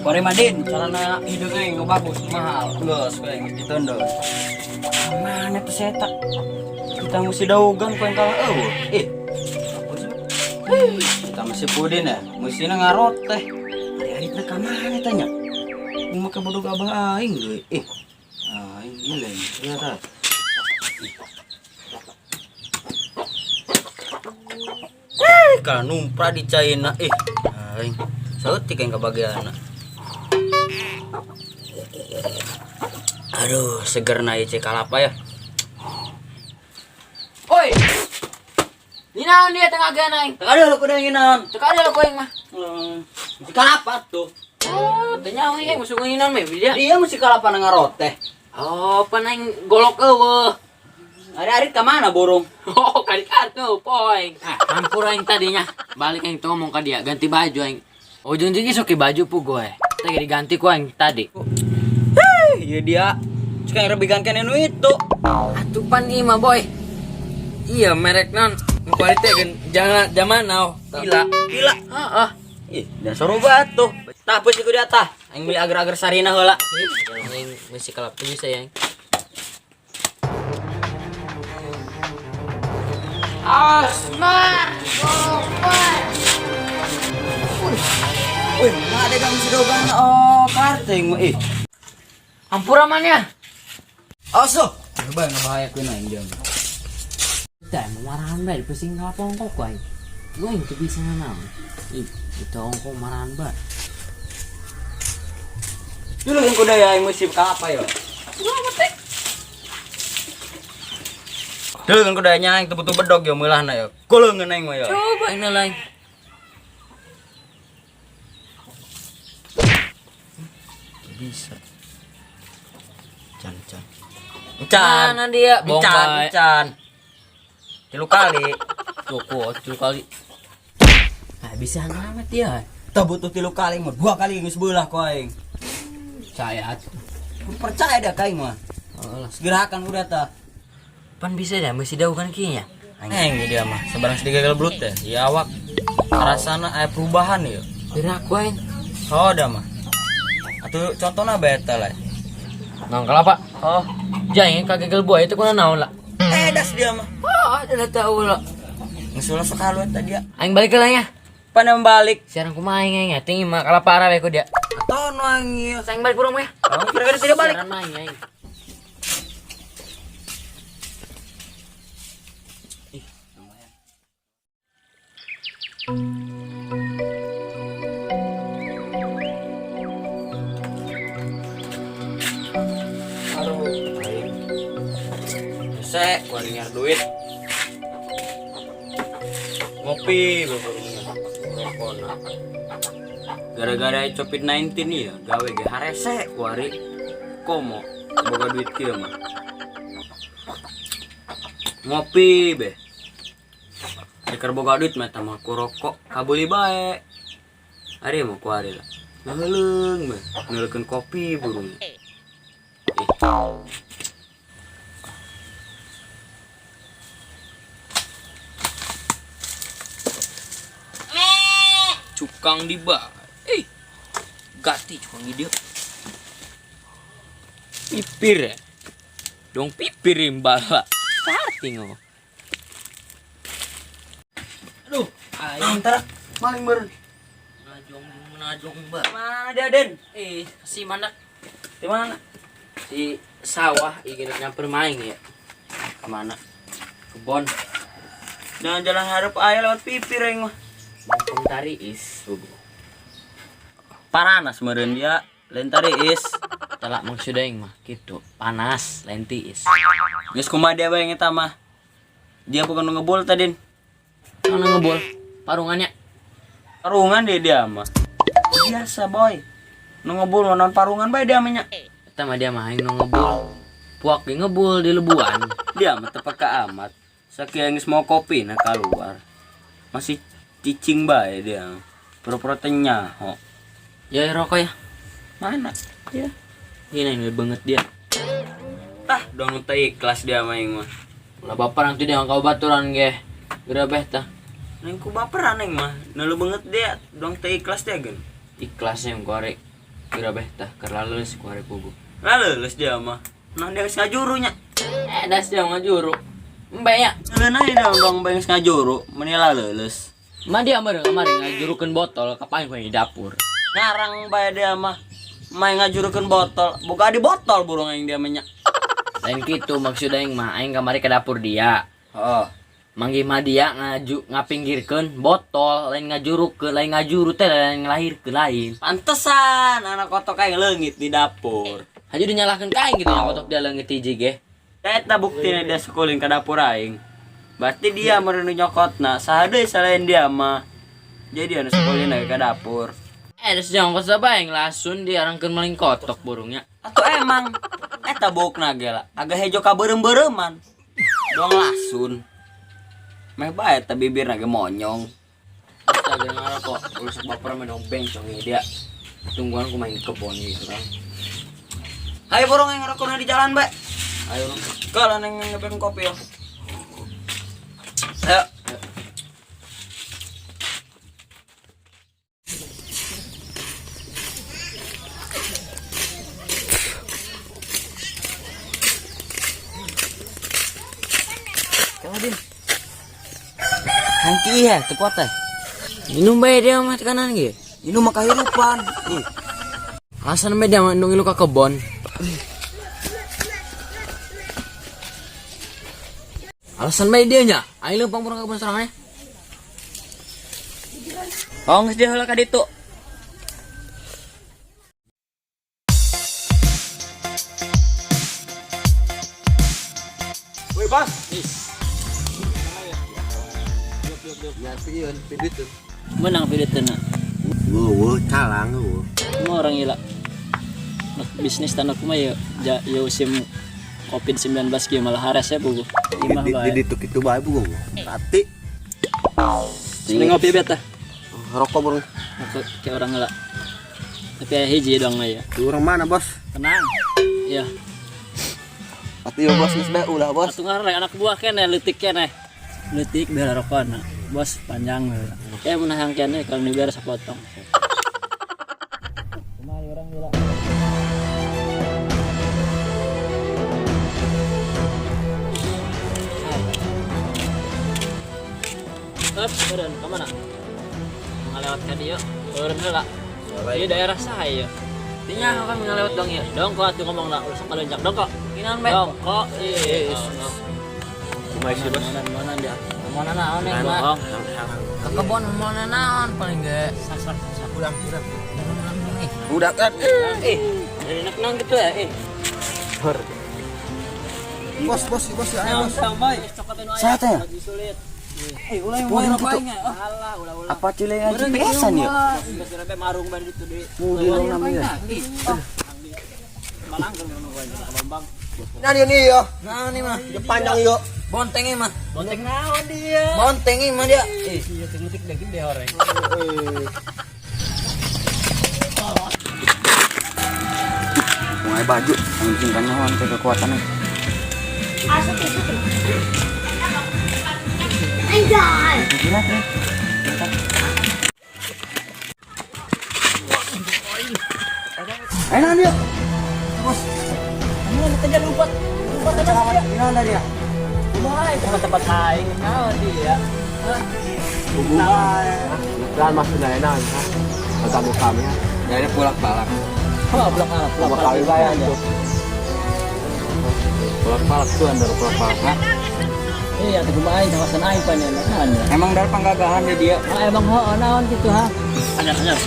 Kore Madin, carana hidungnya yang bagus, mahal. Geus kowe geus ditunduk. Mana tuh setak? Kita mesti daugan kowe yang kalah eueuh. Kita masih pudin ya, mesti ngarot teh. Hari-hari teh ka mana tanya? Mau ke bodog abah aing deui. Aing gila ini. Ternyata. Kalau numpra di China, aing sautik yang kebagian. Aduh, seger na ieu kalapa ya. Oi. Ninaon dia tengah gana aing. Teu ada lu kudu nginaon. Teu ada lo aing mah. Kalapa tuh. Oh, teu nyaho aing masuk ninaon mah dia. Dia mesti kalapa ngarot teh. Oh, pan aing golok eueuh. Hari-hari ka mana burung? Oh, kali-kali tuh poing. Hampur aing tadinya. Balik aing tuh ngomong ka dia, ganti baju aing. Ujung-ujungnya soki baju pu gue. Tadi diganti ku aing tadi. Iya dia. Sekarang rebigan kan anu itu. Atuh pan ieu mah boy. Iya merek non. Kualitas kan jangan zaman now. Gila. Heeh. Ih, dan suruh batu. Tapus iku di atas. Aing beli agar-agar sarina heula. Aing mesti kalap tuh bisa ya. Asma, Gopar. Wih, ada kang sidogan karting mah Hampura mannya. Aso. Coba bahaya ku na injang. Tah marahan bae pusing ngapong kok aing. Gue yang bisa nanaon. Itu ongko marahan bae. Dulu yang kuda ya yang musim apa ya? Gua metek. Dulu kan kuda yang tubuh bedog ya meulahna ya. Kuleungeun aing mah ya. Coba ini lain. Bisa. Can. Mana dia? Can. 3 kali. Tuh kali. Ah bisa ngamet dia. Teu butuh 3 kali mah 2 kali geus beulah ku aing. Saya Percaya dah ka aing mah. Allah. Segerakan udah tah. Pan bisa dah mesti dauh kan kieu nya. Ini dia mah sebarang sedigagal belut teh. Ya awak rasana aya perubahan ya. Gerak ku aing. Oh dah mah. Atuh contohna beta lah. Nang kalapa? Oh, jangan kagel buaya itu kuna naon lah. Das dia mah. Oh, ada tahu lah. Ngesulah sekalu eta dia. Aing balik lah ya. Pana balik. Sekarang kumain aing ting mah kalapa arah ku dia. Tono angieu. Aing balik kurang ya. Oh, kira-kira tidak balik. Sekarang main aing. Sek, gua nyar duit. Ngopi barunya. Rokona. Gara-gara COVID-19 ya, gawe ge harese kuari. Komo boga duit kieu mah. Ngopi be. Dikar boga duit mah mah ku rokok kabeli bae. Ari mah kuari lah. Ngaleung be, ngalekeun kopi burung. Cukang di ba. Gati cukang di dia. Pipir ya. Dong pipirin bala. Starting oh. Aduh, aing tara maling beureun. Najong ba. Mana dia, Den? Si mana? Di mana? Di sawah ingin nyamper main ya. Kemana? Kebon. Jangan jalan harap aya lewat pipir aing mah. Bangkong tariis. Paranas meureun dia, lain tariis. Telak maksud aing mah gitu. Panas, lain tiis. Geus kumaha dia bae eta mah. Dia bukan ngebul tadi. Mana ngebol? Parungannya. Parungan dia mah. Biasa boy. Nu ngebul non parungan bae dia mah nya. Eta mah dia mah aing nu ngebol. Puak ge ngebul di lebuan. Dia mah teu peka amat. Sakieu geus mau kopi na keluar. Masih cicing bae dia. Pura-pura teh nyaho. Ya rokok ya. Mana? Ya. Ini banget dia. Tah, dong teh ikhlas dia mah aing mah. Ulah baperan tuh dia ngau baturan ge. Gerebeh tah. Neng ku baperan aing mah. Neulu banget dia, dong teh ikhlas dia gen. Ikhlas yang korek. Kira beh tah keur leuleus ku hari pugu. Leuleus dia mah. Nah dia geus ngajurunya. Das dia ngajuru. Embe nya. Leunah dong beus ngajuru, meni leuleus. Mah dia meureun kamari ngajurukeun botol ka paling di dapur. Ngarang bae dia mah. Main ngajurukeun botol, buka di botol burung aing dia menya. Lain kitu maksud aing mah aing kamari ke dapur dia. Heeh. Manggih mah dia ngapinggirkeun botol, lain ngajurukeun, lain ngajuru teh lain ngelahirkeun lain. Pantesan anak kotok aing leungit di dapur. Haji dinyalahkeun ka aing gitu nya kotok dia leungit hiji ge. Eta buktina dia sekulin ke dapur aing. Berarti dia meureun nyokotna, saha deui selain dia mah. Jadi anu sekulin lagi ke dapur. Terus jangan kos bae lasun diarangkeun maling kotok burungnya. Atuh emang eta bukna ge lah, agak hejo ka beureum-beureumman. Doang lasun. Meh bae eta bibirna ge monyong. Astaga ngarokok, ulah baper mah dong bencong dia. Tungguan ku main kebon gitu kan. Hayu burung yang ngerokokna di jalan bae. Ayo. Kalau neng ngebeng kopi ya. Ayo. Kadin. Hangki ya, tepat teh. Minum bae dia mah tekanan ge. Ini mah kahirupan. Alasan bae dia mandung ilu ka kebon. Alasan bae dia nya, aing leumpang burung ka kebon sarangnya. Oh, geus dia heula ka ditu. Woi, Bos. Ya pion pidit tuh. Menang video tena. Wow, calang wow. Semua orang gila. Bisnis tanah kuma ya sim COVID-19 ge malah hares ya buku. Imah bae. Di dituk itu bae bu. Tati. Sini ngopi beta. Rokok burung. Aku kayak orang gila. Tapi hiji dong ya. Di orang mana bos? Tenang. Iya. Ati yo bos geus bae ulah bos. Atuh ngareng anak buah keneh leutik keneh. Leutik bela rokona. Bos panjang. Kayak mun hayang keneh kalau dibiar sapotong. Kumaha orang gila. Beren, kemana? Ngalewat ka dieu, beren heula. Ieu daerah saha ieu? Tinya kami ngalewat dong ya. Dong kok atuh ngomong lah, usah kaleuncak dong kok. Kinan bae. Dong kok. Kumaha sih bos? Mana dia? Mana naon yang mah? Ke kebon mana naon paling ge. Sasak kurang. Udah kan. Dari enak gitu ya, Bos ayo bos. Saha teh? Sulit. Ulah yang gitu. Alah, ulah. Apa cilengan GPS-an ya? Geus rebe marung bae ditu deui. Di leuh namanya. Malang kan Bambang. Nah dia nih yo. Nah ini mah, Dia panjang yo. bonteng mah. Bonteng naon dia? Bonteng mah dia. Iya tinggitik daging deh orang. Mulai baju, anjing kan naon teh kekuatannya. Ayo dia. Ini kita jadi lupa aja dia. Gimana dia? Mulai tempat lain naon dia. Jangan masuk layanan. Ketemu kami ya. Jadi pulak-balik. Oh, belakang. Sama kali bayar tuh. Pulak-balik tuh andar pulak-balik. Iya, tuh kumaha kawasan aing pan ya. Emang dari penggagahan dia. Ah, emang heuh naon kitu ha. Anyar.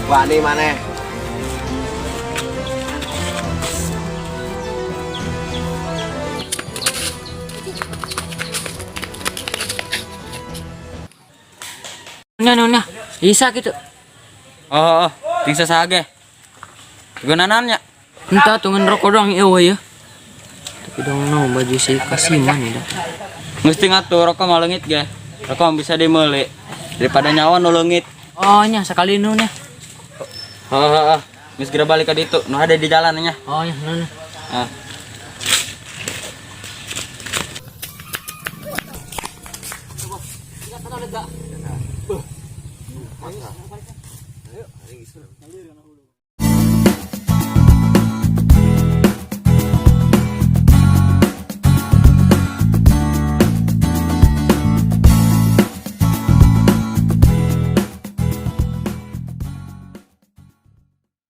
Wani mana? Nya. Bisa gitu. Oh, ting sasage. Gunanannya. Entah tungan rokok doang ya ya. Tapi dong no baju si kasiman ya. Mesti ngatur rokok malengit ge. Rokok bisa dimeuli daripada nyawa nu leungit. Oh nya sekali nu nya. Heeh. Geus geura balik ka ditu, nu ada di jalan nya. Oh nya. Ah.